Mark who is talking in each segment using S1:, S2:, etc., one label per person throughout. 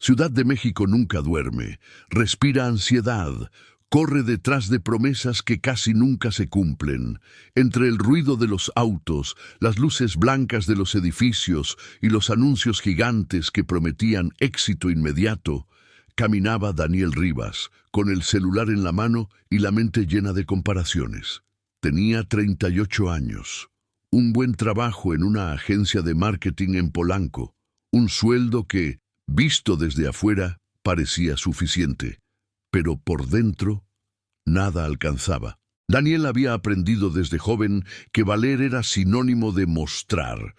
S1: Ciudad de México nunca duerme, respira ansiedad, corre detrás de promesas que casi nunca se cumplen. Entre el ruido de los autos, las luces blancas de los edificios y los anuncios gigantes que prometían éxito inmediato, caminaba Daniel Rivas, con el celular en la mano y la mente llena de comparaciones. Tenía 38 años, un buen trabajo en una agencia de marketing en Polanco, un sueldo que, visto desde afuera, parecía suficiente, pero por dentro nada alcanzaba. Daniel había aprendido desde joven que valer era sinónimo de mostrar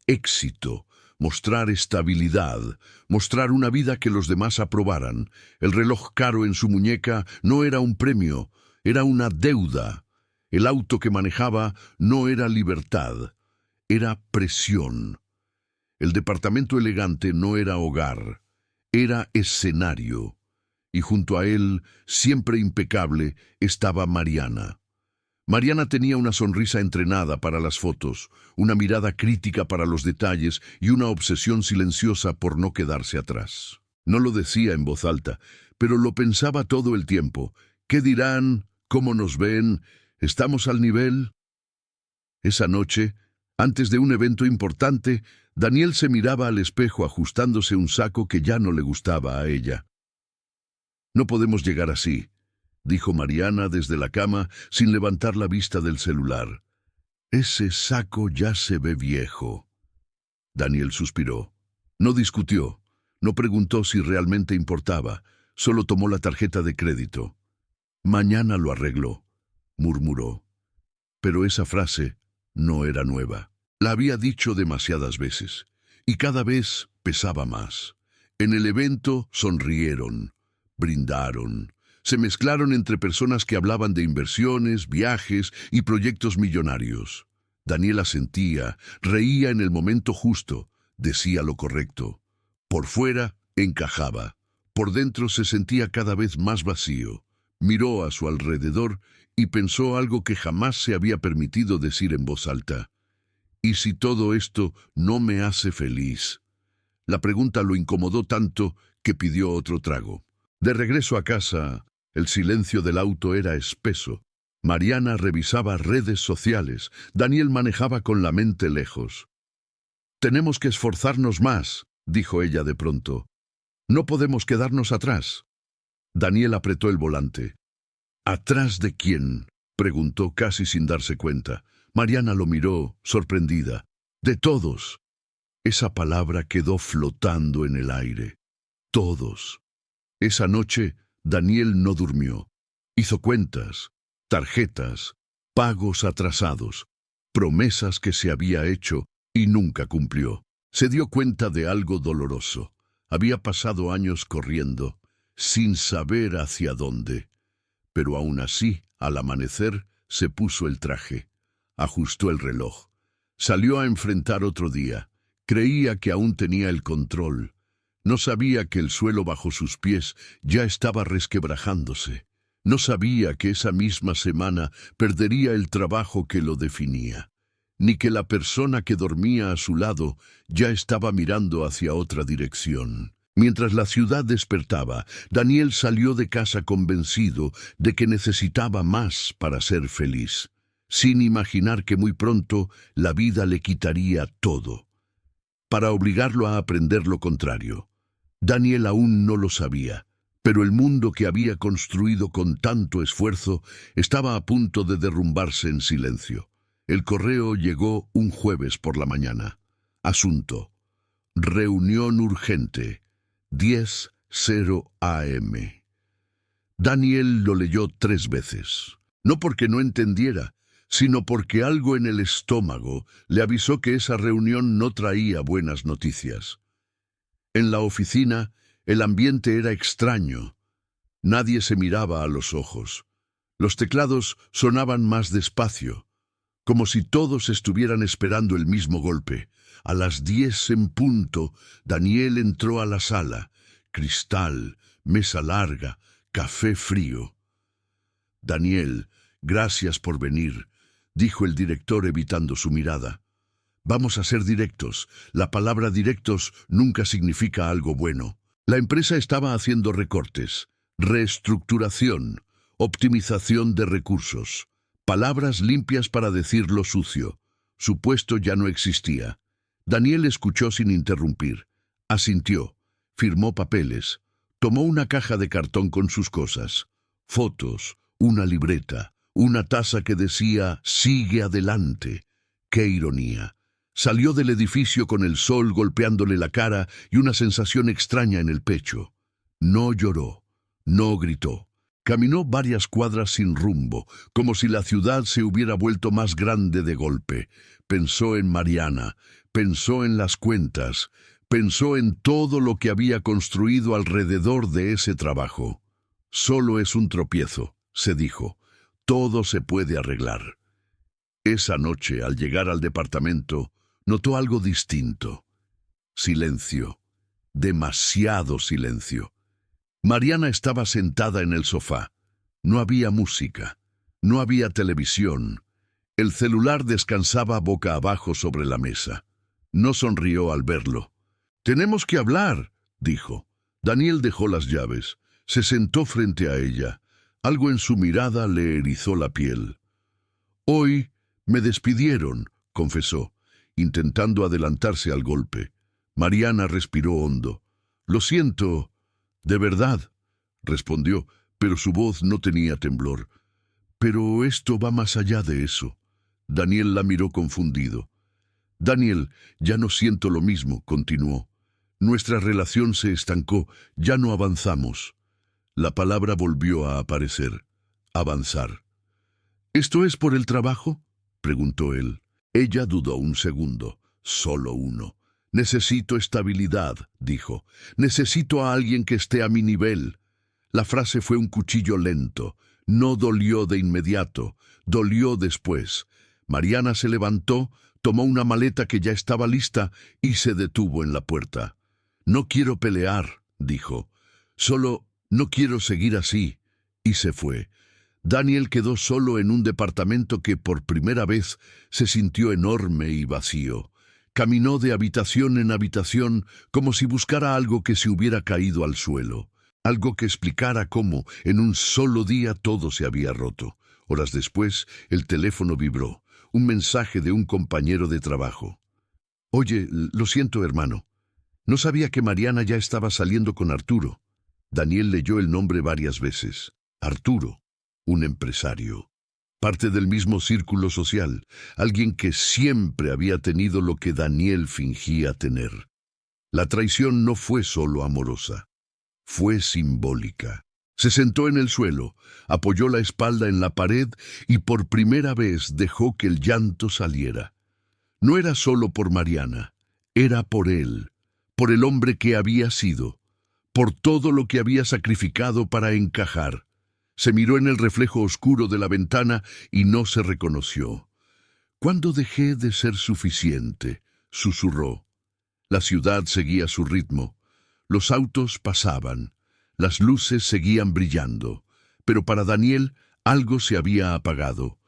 S1: éxito, mostrar estabilidad, mostrar una vida que los demás aprobaran. El reloj caro en su muñeca no era un premio, era una deuda. El auto que manejaba no era libertad, era presión. El departamento elegante no era hogar, era escenario. Y junto a él, siempre impecable, estaba Mariana. Mariana tenía una sonrisa entrenada para las fotos, una mirada crítica para los detalles y una obsesión silenciosa por no quedarse atrás. No lo decía en voz alta, pero lo pensaba todo el tiempo. ¿Qué dirán? ¿Cómo nos ven? ¿Estamos al nivel? Esa noche, antes de un evento importante, Daniel se miraba al espejo ajustándose un saco que ya no le gustaba a ella. «No podemos llegar así», dijo Mariana desde la cama sin levantar la vista del celular. «Ese saco ya se ve viejo». Daniel suspiró. No discutió, no preguntó si realmente importaba, solo tomó la tarjeta de crédito. «Mañana lo arregló», murmuró. Pero esa frase no era nueva. La había dicho demasiadas veces, y cada vez pesaba más. En el evento sonrieron, brindaron, se mezclaron entre personas que hablaban de inversiones, viajes y proyectos millonarios. Daniela sentía, reía en el momento justo, decía lo correcto. Por fuera encajaba, por dentro se sentía cada vez más vacío. Miró a su alrededor y pensó algo que jamás se había permitido decir en voz alta. ¿Y si todo esto no me hace feliz? La pregunta lo incomodó tanto que pidió otro trago. De regreso a casa, el silencio del auto era espeso. Mariana revisaba redes sociales. Daniel manejaba con la mente lejos. «Tenemos que esforzarnos más», dijo ella de pronto. «No podemos quedarnos atrás». Daniel apretó el volante. «¿Atrás de quién?», preguntó casi sin darse cuenta. Mariana lo miró, sorprendida. «De todos». Esa palabra quedó flotando en el aire. Todos. Esa noche, Daniel no durmió. Hizo cuentas, tarjetas, pagos atrasados, promesas que se había hecho y nunca cumplió. Se dio cuenta de algo doloroso. Había pasado años corriendo, sin saber hacia dónde. Pero aún así, al amanecer, se puso el traje. Ajustó el reloj. Salió a enfrentar otro día. Creía que aún tenía el control. No sabía que el suelo bajo sus pies ya estaba resquebrajándose. No sabía que esa misma semana perdería el trabajo que lo definía, ni que la persona que dormía a su lado ya estaba mirando hacia otra dirección. Mientras la ciudad despertaba, Daniel salió de casa convencido de que necesitaba más para ser feliz, sin imaginar que muy pronto la vida le quitaría todo, para obligarlo a aprender lo contrario. Daniel aún no lo sabía, pero el mundo que había construido con tanto esfuerzo estaba a punto de derrumbarse en silencio. El correo llegó un jueves por la mañana. Asunto: reunión urgente, 10:00 AM. Daniel lo leyó 3 veces. No porque no entendiera, sino porque algo en el estómago le avisó que esa reunión no traía buenas noticias. En la oficina, el ambiente era extraño. Nadie se miraba a los ojos. Los teclados sonaban más despacio, como si todos estuvieran esperando el mismo golpe. A las 10 en punto, Daniel entró a la sala. Cristal, mesa larga, café frío. «Daniel, gracias por venir», dijo el director evitando su mirada. «Vamos a ser directos. La palabra directos nunca significa algo bueno. La empresa estaba haciendo recortes, reestructuración, optimización de recursos, palabras limpias para decir lo sucio. Su puesto ya no existía. Daniel escuchó sin interrumpir, asintió, firmó papeles, tomó una caja de cartón con sus cosas, fotos, una libreta, una taza que decía «Sigue adelante». ¡Qué ironía! Salió del edificio con el sol golpeándole la cara y una sensación extraña en el pecho. No lloró, no gritó. Caminó varias cuadras sin rumbo, como si la ciudad se hubiera vuelto más grande de golpe. Pensó en Mariana, pensó en las cuentas, pensó en todo lo que había construido alrededor de ese trabajo. Solo es un tropiezo, se dijo. Todo se puede arreglar. Esa noche, al llegar al departamento, notó algo distinto. Silencio. Demasiado silencio. Mariana estaba sentada en el sofá. No había música. No había televisión. El celular descansaba boca abajo sobre la mesa. No sonrió al verlo. «Tenemos que hablar», dijo. Daniel dejó las llaves. Se sentó frente a ella. Algo en su mirada le erizó la piel. «Hoy me despidieron», confesó, intentando adelantarse al golpe. Mariana respiró hondo. «Lo siento, de verdad», respondió, pero su voz no tenía temblor. «Pero esto va más allá de eso». Daniel la miró confundido. «Daniel, ya no siento lo mismo», continuó. «Nuestra relación se estancó, ya no avanzamos». La palabra volvió a aparecer. Avanzar. «¿Esto es por el trabajo?», preguntó él. Ella dudó un segundo, solo uno. «Necesito estabilidad», dijo. «Necesito a alguien que esté a mi nivel». La frase fue un cuchillo lento. No dolió de inmediato, dolió después. Mariana se levantó, tomó una maleta que ya estaba lista y se detuvo en la puerta. «No quiero pelear», dijo. «Solo no quiero seguir así». Y se fue. Daniel quedó solo en un departamento que por primera vez se sintió enorme y vacío. Caminó de habitación en habitación como si buscara algo que se hubiera caído al suelo. Algo que explicara cómo en un solo día todo se había roto. Horas después, el teléfono vibró. Un mensaje de un compañero de trabajo. «Oye, lo siento, hermano. No sabía que Mariana ya estaba saliendo con Arturo». Daniel leyó el nombre varias veces. Arturo, un empresario. Parte del mismo círculo social. Alguien que siempre había tenido lo que Daniel fingía tener. La traición no fue solo amorosa. Fue simbólica. Se sentó en el suelo, apoyó la espalda en la pared y por primera vez dejó que el llanto saliera. No era solo por Mariana, era por él, por el hombre que había sido, por todo lo que había sacrificado para encajar. Se miró en el reflejo oscuro de la ventana y no se reconoció. «¿Cuándo dejé de ser suficiente?», susurró. La ciudad seguía su ritmo. Los autos pasaban. Las luces seguían brillando. Pero para Daniel algo se había apagado.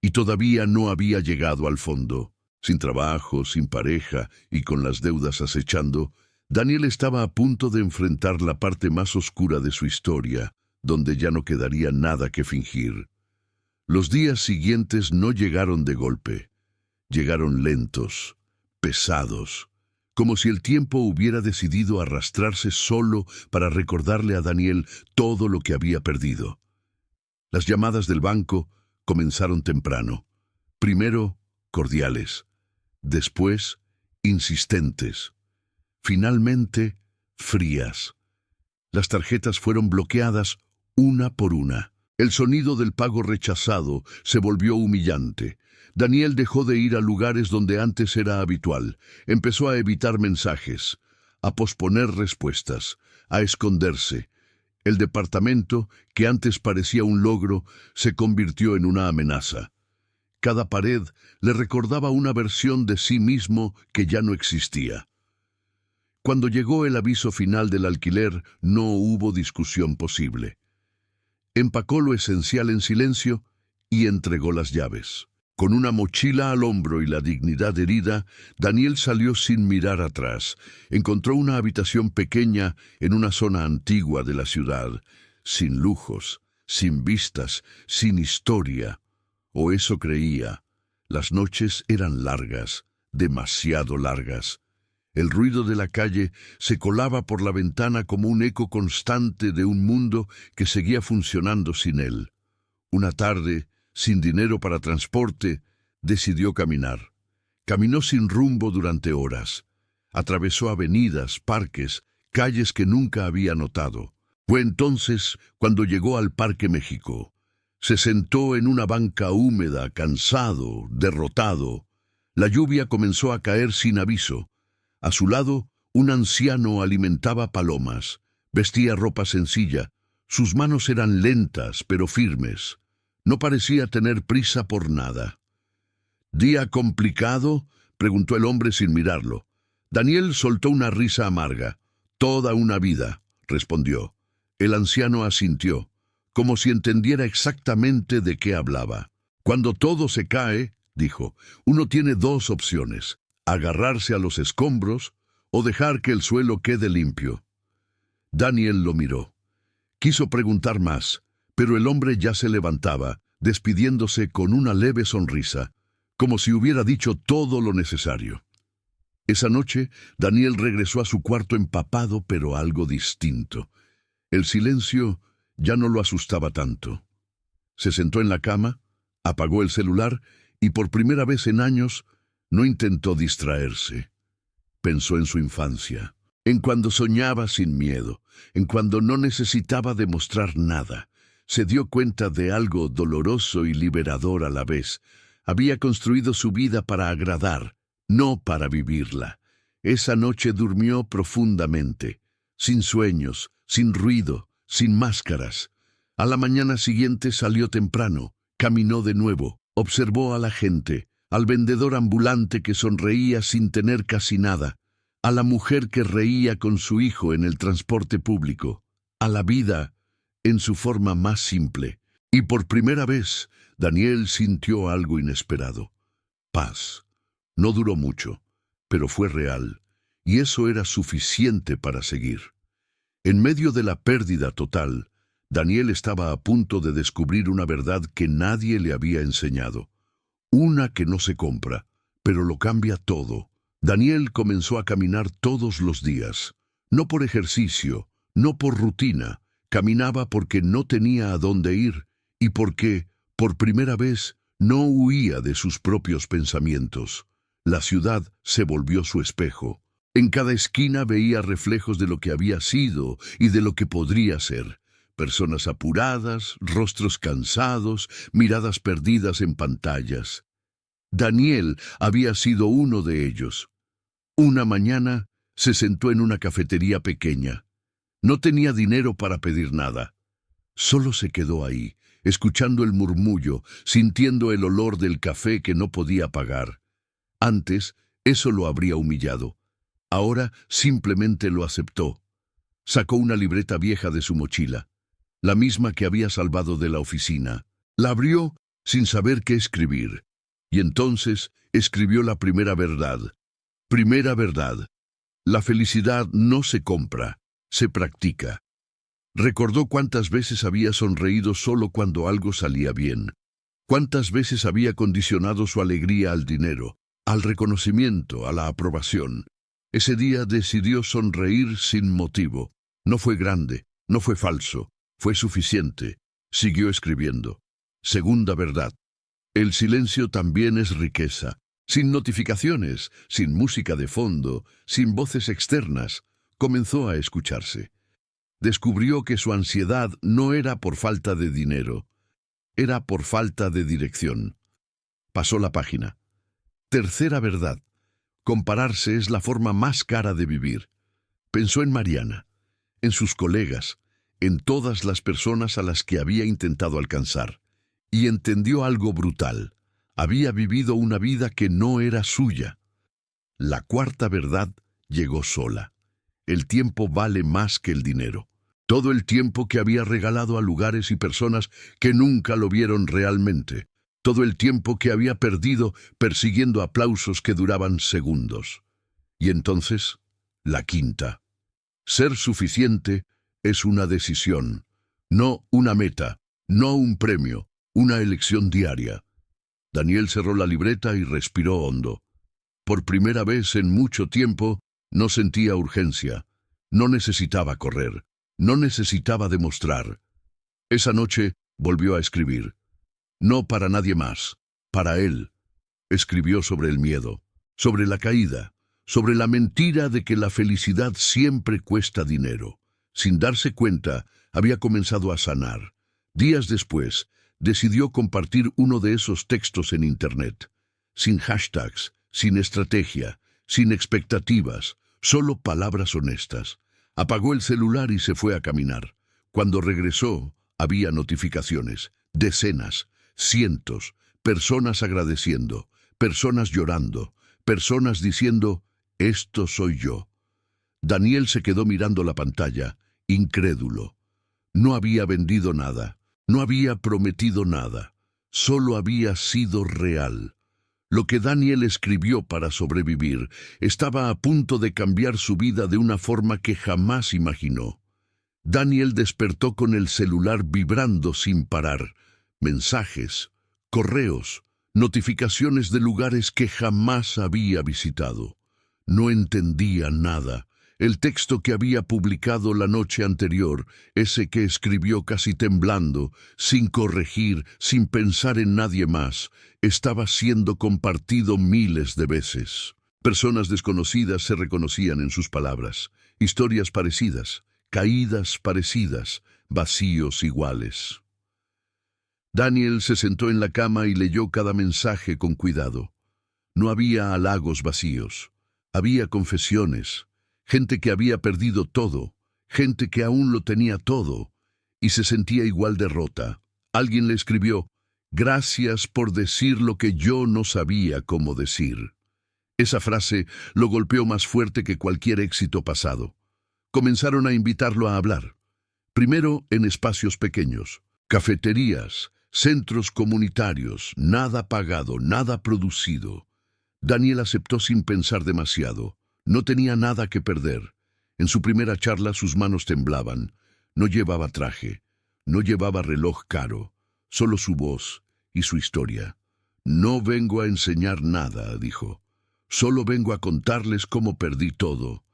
S1: Y todavía no había llegado al fondo. Sin trabajo, sin pareja y con las deudas acechando, Daniel estaba a punto de enfrentar la parte más oscura de su historia, donde ya no quedaría nada que fingir. Los días siguientes no llegaron de golpe. Llegaron lentos, pesados, como si el tiempo hubiera decidido arrastrarse solo para recordarle a Daniel todo lo que había perdido. Las llamadas del banco comenzaron temprano. Primero, cordiales. Después, insistentes. Finalmente, frías. Las tarjetas fueron bloqueadas una por una. El sonido del pago rechazado se volvió humillante. Daniel dejó de ir a lugares donde antes era habitual. Empezó a evitar mensajes, a posponer respuestas, a esconderse. El departamento, que antes parecía un logro, se convirtió en una amenaza. Cada pared le recordaba una versión de sí mismo que ya no existía. Cuando llegó el aviso final del alquiler, no hubo discusión posible. Empacó lo esencial en silencio y entregó las llaves. Con una mochila al hombro y la dignidad herida, Daniel salió sin mirar atrás. Encontró una habitación pequeña en una zona antigua de la ciudad, sin lujos, sin vistas, sin historia. O eso creía. Las noches eran largas, demasiado largas. El ruido de la calle se colaba por la ventana como un eco constante de un mundo que seguía funcionando sin él. Una tarde, sin dinero para transporte, decidió caminar. Caminó sin rumbo durante horas. Atravesó avenidas, parques, calles que nunca había notado. Fue entonces cuando llegó al Parque México. Se sentó en una banca húmeda, cansado, derrotado. La lluvia comenzó a caer sin aviso. A su lado, un anciano alimentaba palomas. Vestía ropa sencilla. Sus manos eran lentas, pero firmes. No parecía tener prisa por nada. ¿Día complicado?, preguntó el hombre sin mirarlo. Daniel soltó una risa amarga. Toda una vida, respondió. El anciano asintió, como si entendiera exactamente de qué hablaba. Cuando todo se cae, dijo, uno tiene dos opciones: agarrarse a los escombros o dejar que el suelo quede limpio. Daniel lo miró. Quiso preguntar más, pero el hombre ya se levantaba, despidiéndose con una leve sonrisa, como si hubiera dicho todo lo necesario. Esa noche, Daniel regresó a su cuarto empapado, pero algo distinto. El silencio ya no lo asustaba tanto. Se sentó en la cama, apagó el celular y por primera vez en años no intentó distraerse. Pensó en su infancia, en cuando soñaba sin miedo, en cuando no necesitaba demostrar nada. Se dio cuenta de algo doloroso y liberador a la vez. Había construido su vida para agradar, no para vivirla. Esa noche durmió profundamente, sin sueños, sin ruido, sin máscaras. A la mañana siguiente salió temprano, caminó de nuevo, observó a la gente, al vendedor ambulante que sonreía sin tener casi nada, a la mujer que reía con su hijo en el transporte público, a la vida en su forma más simple. Y por primera vez, Daniel sintió algo inesperado. Paz. No duró mucho, pero fue real, y eso era suficiente para seguir. En medio de la pérdida total, Daniel estaba a punto de descubrir una verdad que nadie le había enseñado. Una que no se compra, pero lo cambia todo. Daniel comenzó a caminar todos los días, no por ejercicio, no por rutina. Caminaba porque no tenía a dónde ir y porque, por primera vez, no huía de sus propios pensamientos. La ciudad se volvió su espejo. En cada esquina veía reflejos de lo que había sido y de lo que podría ser. Personas apuradas, rostros cansados, miradas perdidas en pantallas. Daniel había sido uno de ellos. Una mañana se sentó en una cafetería pequeña. No tenía dinero para pedir nada. Solo se quedó ahí, escuchando el murmullo, sintiendo el olor del café que no podía pagar. Antes, eso lo habría humillado. Ahora simplemente lo aceptó. Sacó una libreta vieja de su mochila, la misma que había salvado de la oficina. La abrió sin saber qué escribir, y entonces escribió la primera verdad. Primera verdad. La felicidad no se compra, se practica. Recordó cuántas veces había sonreído solo cuando algo salía bien. Cuántas veces había condicionado su alegría al dinero, al reconocimiento, a la aprobación. Ese día decidió sonreír sin motivo. No fue grande, no fue falso, fue suficiente. Siguió escribiendo. Segunda verdad. El silencio también es riqueza. Sin notificaciones, sin música de fondo, sin voces externas, comenzó a escucharse. Descubrió que su ansiedad no era por falta de dinero, era por falta de dirección. Pasó la página. Tercera verdad. Compararse es la forma más cara de vivir. Pensó en Mariana, en sus colegas, en todas las personas a las que había intentado alcanzar, y entendió algo brutal. Había vivido una vida que no era suya. La cuarta verdad llegó sola. El tiempo vale más que el dinero. Todo el tiempo que había regalado a lugares y personas que nunca lo vieron realmente. todo el tiempo que había perdido persiguiendo aplausos que duraban segundos. Y entonces, la quinta. Ser suficiente es una decisión, no una meta, no un premio, una elección diaria. Daniel cerró la libreta y respiró hondo. Por primera vez en mucho tiempo, no sentía urgencia. No necesitaba correr. No necesitaba demostrar. Esa noche volvió a escribir. No para nadie más, para él. Escribió sobre el miedo, sobre la caída, sobre la mentira de que la felicidad siempre cuesta dinero. Sin darse cuenta, había comenzado a sanar. Días después, decidió compartir uno de esos textos en Internet. Sin hashtags, sin estrategia, sin expectativas, solo palabras honestas. Apagó el celular y se fue a caminar. Cuando regresó, había notificaciones, decenas, cientos, personas agradeciendo, personas llorando, personas diciendo, «Esto soy yo». Daniel se quedó mirando la pantalla, incrédulo. No había vendido nada, no había prometido nada, solo había sido real. Lo que Daniel escribió para sobrevivir estaba a punto de cambiar su vida de una forma que jamás imaginó. Daniel despertó con el celular vibrando sin parar. Mensajes, correos, notificaciones de lugares que jamás había visitado. No entendía nada. El texto que había publicado la noche anterior, ese que escribió casi temblando, sin corregir, sin pensar en nadie más, estaba siendo compartido miles de veces. Personas desconocidas se reconocían en sus palabras, historias parecidas, caídas parecidas, vacíos iguales. Daniel se sentó en la cama y leyó cada mensaje con cuidado. No había halagos vacíos, había confesiones. Gente que había perdido todo, gente que aún lo tenía todo, y se sentía igual de rota. Alguien le escribió, «Gracias por decir lo que yo no sabía cómo decir». Esa frase lo golpeó más fuerte que cualquier éxito pasado. Comenzaron a invitarlo a hablar. Primero en espacios pequeños, cafeterías, centros comunitarios, nada pagado, nada producido. Daniel aceptó sin pensar demasiado. No tenía nada que perder. En su primera charla sus manos temblaban. No llevaba traje, no llevaba reloj caro, solo su voz y su historia. «No vengo a enseñar nada», dijo. «Solo vengo a contarles cómo perdí todo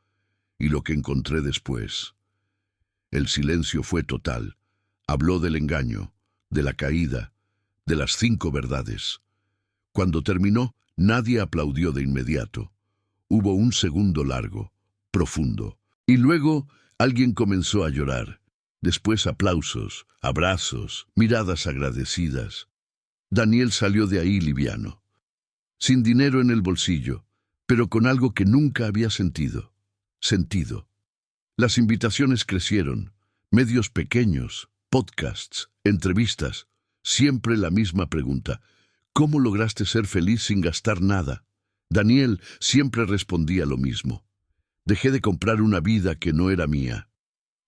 S1: y lo que encontré después». El silencio fue total. Habló del engaño, de la caída, de las 5 verdades. Cuando terminó, nadie aplaudió de inmediato. Hubo un segundo largo, profundo, y luego alguien comenzó a llorar. Después aplausos, abrazos, miradas agradecidas. Daniel salió de ahí liviano, sin dinero en el bolsillo, pero con algo que nunca había sentido. Las invitaciones crecieron, medios pequeños, podcasts, entrevistas, siempre la misma pregunta. ¿Cómo lograste ser feliz sin gastar nada? Daniel siempre respondía lo mismo. Dejé de comprar una vida que no era mía.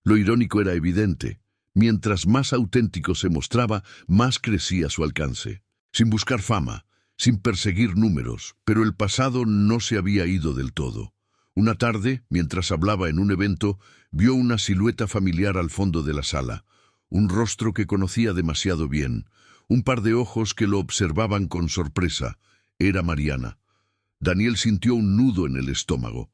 S1: Lo irónico era evidente. Mientras más auténtico se mostraba, más crecía su alcance. Sin buscar fama, sin perseguir números, pero el pasado no se había ido del todo. Una tarde, mientras hablaba en un evento, vio una silueta familiar al fondo de la sala. Un rostro que conocía demasiado bien. Un par de ojos que lo observaban con sorpresa. Era Mariana. Daniel sintió un nudo en el estómago.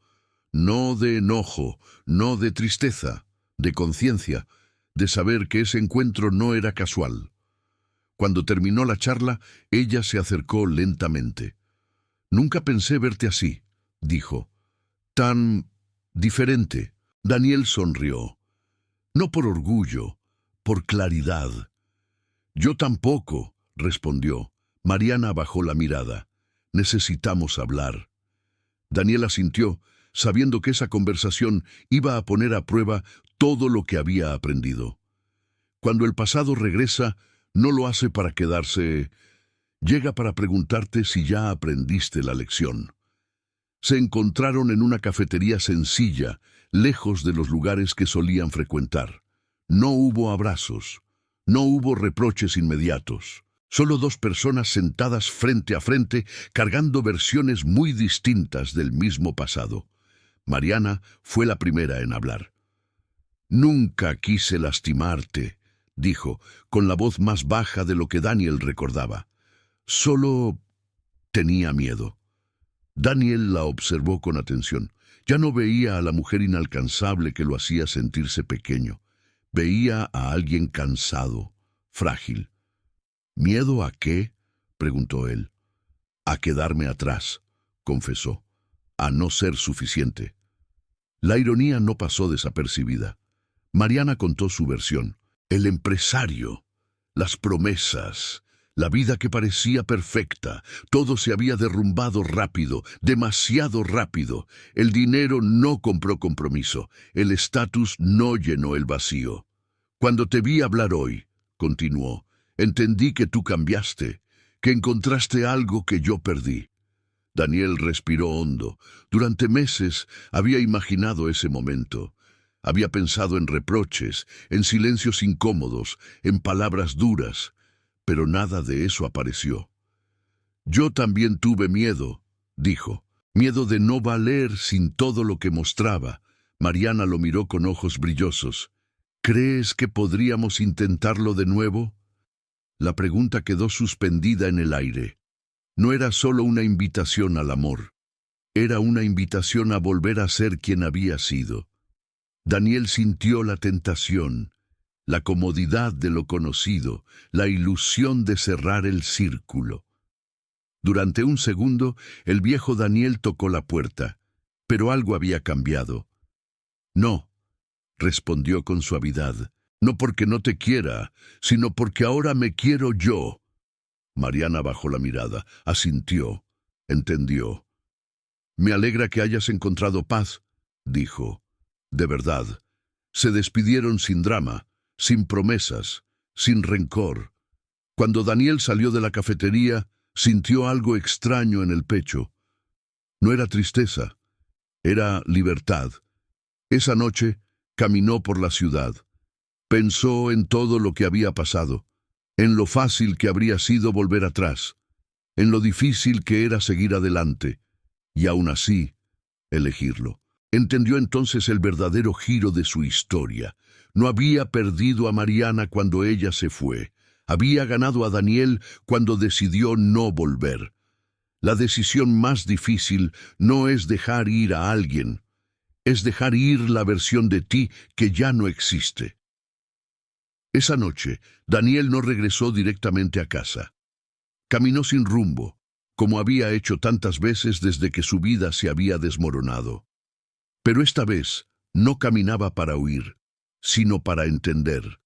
S1: No de enojo, no de tristeza, de conciencia, de saber que ese encuentro no era casual. Cuando terminó la charla, ella se acercó lentamente. «Nunca pensé verte así», dijo. «Tan diferente». Daniel sonrió. No por orgullo, por claridad. «Yo tampoco», respondió. Mariana bajó la mirada. «Necesitamos hablar». Daniel asintió, sabiendo que esa conversación iba a poner a prueba todo lo que había aprendido. Cuando el pasado regresa, no lo hace para quedarse. Llega para preguntarte si ya aprendiste la lección. Se encontraron en una cafetería sencilla, lejos de los lugares que solían frecuentar. No hubo abrazos, no hubo reproches inmediatos. Solo dos personas sentadas frente a frente, cargando versiones muy distintas del mismo pasado. Mariana fue la primera en hablar. «Nunca quise lastimarte», dijo, con la voz más baja de lo que Daniel recordaba. «Solo tenía miedo». Daniel la observó con atención. Ya no veía a la mujer inalcanzable que lo hacía sentirse pequeño. Veía a alguien cansado, frágil. «¿Miedo a qué?», preguntó él. «A quedarme atrás», confesó. «A no ser suficiente». La ironía no pasó desapercibida. Mariana contó su versión. El empresario, las promesas, la vida que parecía perfecta, todo se había derrumbado rápido, demasiado rápido. El dinero no compró compromiso, el estatus no llenó el vacío. «Cuando te vi hablar hoy», continuó, «entendí que tú cambiaste, que encontraste algo que yo perdí». Daniel respiró hondo. Durante meses había imaginado ese momento. Había pensado en reproches, en silencios incómodos, en palabras duras, pero nada de eso apareció. «Yo también tuve miedo», dijo, «miedo de no valer sin todo lo que mostraba». Mariana lo miró con ojos brillosos. «¿Crees que podríamos intentarlo de nuevo?». La pregunta quedó suspendida en el aire. No era solo una invitación al amor, era una invitación a volver a ser quien había sido. Daniel sintió la tentación, la comodidad de lo conocido, la ilusión de cerrar el círculo. Durante un segundo, el viejo Daniel tocó la puerta, pero algo había cambiado. «No», respondió con suavidad, «no porque no te quiera, sino porque ahora me quiero yo». Mariana bajó la mirada, asintió, entendió. «Me alegra que hayas encontrado paz», dijo. «De verdad». Se despidieron sin drama, sin promesas, sin rencor. Cuando Daniel salió de la cafetería, sintió algo extraño en el pecho. No era tristeza, era libertad. Esa noche caminó por la ciudad. Pensó en todo lo que había pasado, en lo fácil que habría sido volver atrás, en lo difícil que era seguir adelante, y aún así, elegirlo. Entendió entonces el verdadero giro de su historia. No había perdido a Mariana cuando ella se fue. Había ganado a Daniel cuando decidió no volver. La decisión más difícil no es dejar ir a alguien, es dejar ir la versión de ti que ya no existe. Esa noche, Daniel no regresó directamente a casa. Caminó sin rumbo, como había hecho tantas veces desde que su vida se había desmoronado. Pero esta vez no caminaba para huir, sino para entender.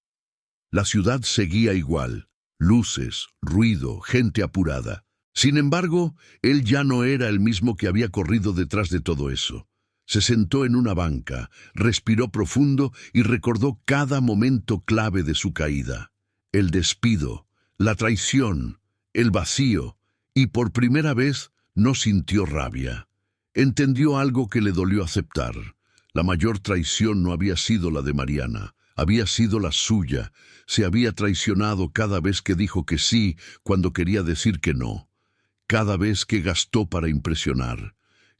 S1: La ciudad seguía igual, luces, ruido, gente apurada. Sin embargo, él ya no era el mismo que había corrido detrás de todo eso. Se sentó en una banca, respiró profundo y recordó cada momento clave de su caída. El despido, la traición, el vacío, y por primera vez no sintió rabia. Entendió algo que le dolió aceptar. La mayor traición no había sido la de Mariana, había sido la suya. Se había traicionado cada vez que dijo que sí cuando quería decir que no, cada vez que gastó para impresionar,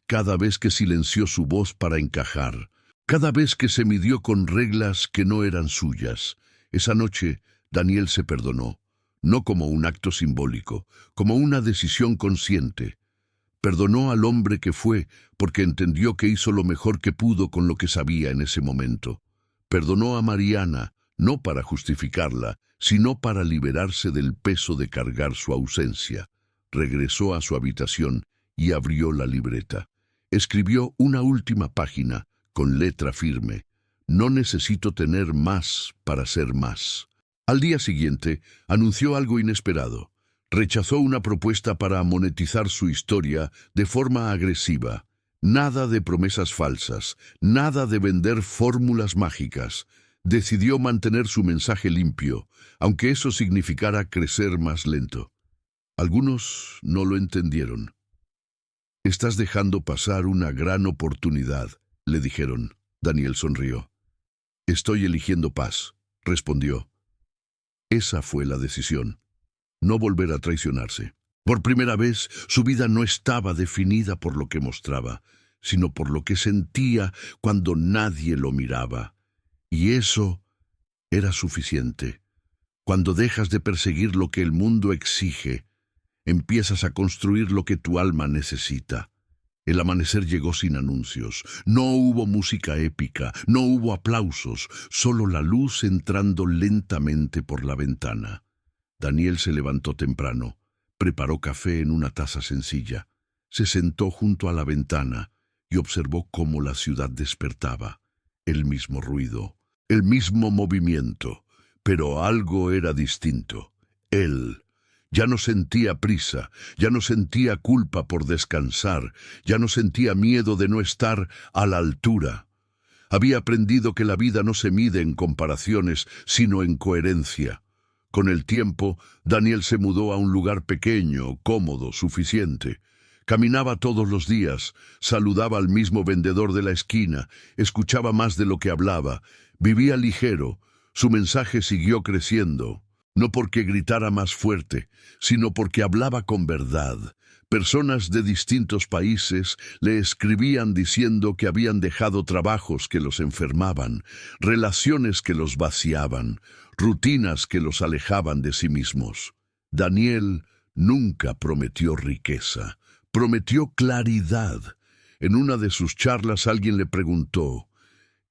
S1: cada vez que silenció su voz para encajar, cada vez que se midió con reglas que no eran suyas. Esa noche, Daniel se perdonó, no como un acto simbólico, como una decisión consciente. Perdonó al hombre que fue porque entendió que hizo lo mejor que pudo con lo que sabía en ese momento. Perdonó a Mariana, no para justificarla, sino para liberarse del peso de cargar su ausencia. Regresó a su habitación y abrió la libreta. Escribió una última página con letra firme. No necesito tener más para ser más. Al día siguiente, anunció algo inesperado. Rechazó una propuesta para monetizar su historia de forma agresiva. Nada de promesas falsas, nada de vender fórmulas mágicas. Decidió mantener su mensaje limpio, aunque eso significara crecer más lento. Algunos no lo entendieron. «Estás dejando pasar una gran oportunidad», le dijeron. Daniel sonrió. «Estoy eligiendo paz», respondió. Esa fue la decisión. no volver a traicionarse. Por primera vez, su vida no estaba definida por lo que mostraba, sino por lo que sentía cuando nadie lo miraba. Y eso era suficiente. Cuando dejas de perseguir lo que el mundo exige, empiezas a construir lo que tu alma necesita. El amanecer llegó sin anuncios. No hubo música épica, no hubo aplausos, solo la luz entrando lentamente por la ventana. Daniel se levantó temprano, preparó café en una taza sencilla, se sentó junto a la ventana y observó cómo la ciudad despertaba. El mismo ruido, el mismo movimiento, pero algo era distinto. Él ya no sentía prisa, ya no sentía culpa por descansar, ya no sentía miedo de no estar a la altura. Había aprendido que la vida no se mide en comparaciones, sino en coherencia. Con el tiempo, Daniel se mudó a un lugar pequeño, cómodo, suficiente. Caminaba todos los días, saludaba al mismo vendedor de la esquina, escuchaba más de lo que hablaba, vivía ligero. Su mensaje siguió creciendo, no porque gritara más fuerte, sino porque hablaba con verdad. Personas de distintos países le escribían diciendo que habían dejado trabajos que los enfermaban, relaciones que los vaciaban, rutinas que los alejaban de sí mismos. Daniel nunca prometió riqueza, prometió claridad. En una de sus charlas alguien le preguntó,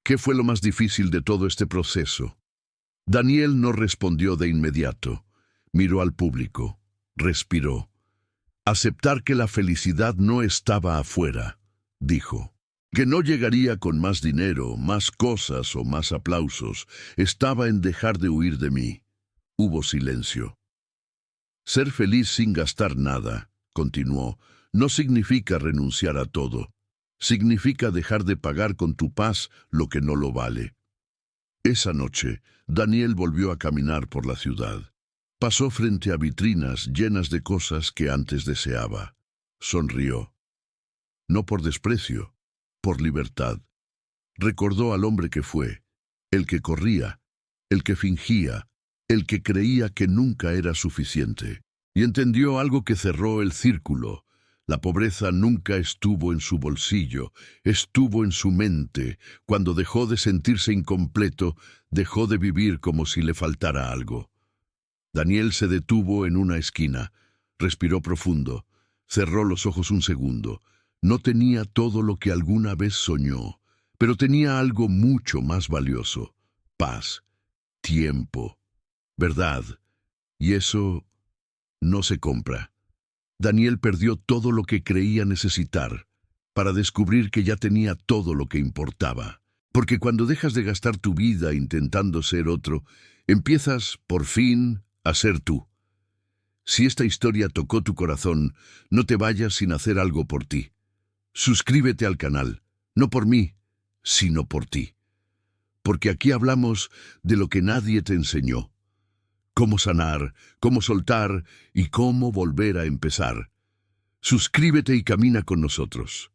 S1: ¿qué fue lo más difícil de todo este proceso? Daniel no respondió de inmediato. Miró al público, respiró. Aceptar que la felicidad no estaba afuera, dijo. Que no llegaría con más dinero, más cosas o más aplausos. Estaba en dejar de huir de mí. Hubo silencio. Ser feliz sin gastar nada, continuó, no significa renunciar a todo. Significa dejar de pagar con tu paz lo que no lo vale. Esa noche, Daniel volvió a caminar por la ciudad. Pasó frente a vitrinas llenas de cosas que antes deseaba. Sonrió. No por desprecio, por libertad. Recordó al hombre que fue, el que corría, el que fingía, el que creía que nunca era suficiente. Y entendió algo que cerró el círculo. La pobreza nunca estuvo en su bolsillo, estuvo en su mente. Cuando dejó de sentirse incompleto, dejó de vivir como si le faltara algo. Daniel se detuvo en una esquina, respiró profundo, cerró los ojos un segundo. No tenía todo lo que alguna vez soñó, pero tenía algo mucho más valioso: paz, tiempo, verdad. Y eso no se compra. Daniel perdió todo lo que creía necesitar para descubrir que ya tenía todo lo que importaba. Porque cuando dejas de gastar tu vida intentando ser otro, empiezas, por fin, a ser tú. Si esta historia tocó tu corazón, no te vayas sin hacer algo por ti. Suscríbete al canal, no por mí, sino por ti. Porque aquí hablamos de lo que nadie te enseñó. Cómo sanar, cómo soltar y cómo volver a empezar. Suscríbete y camina con nosotros.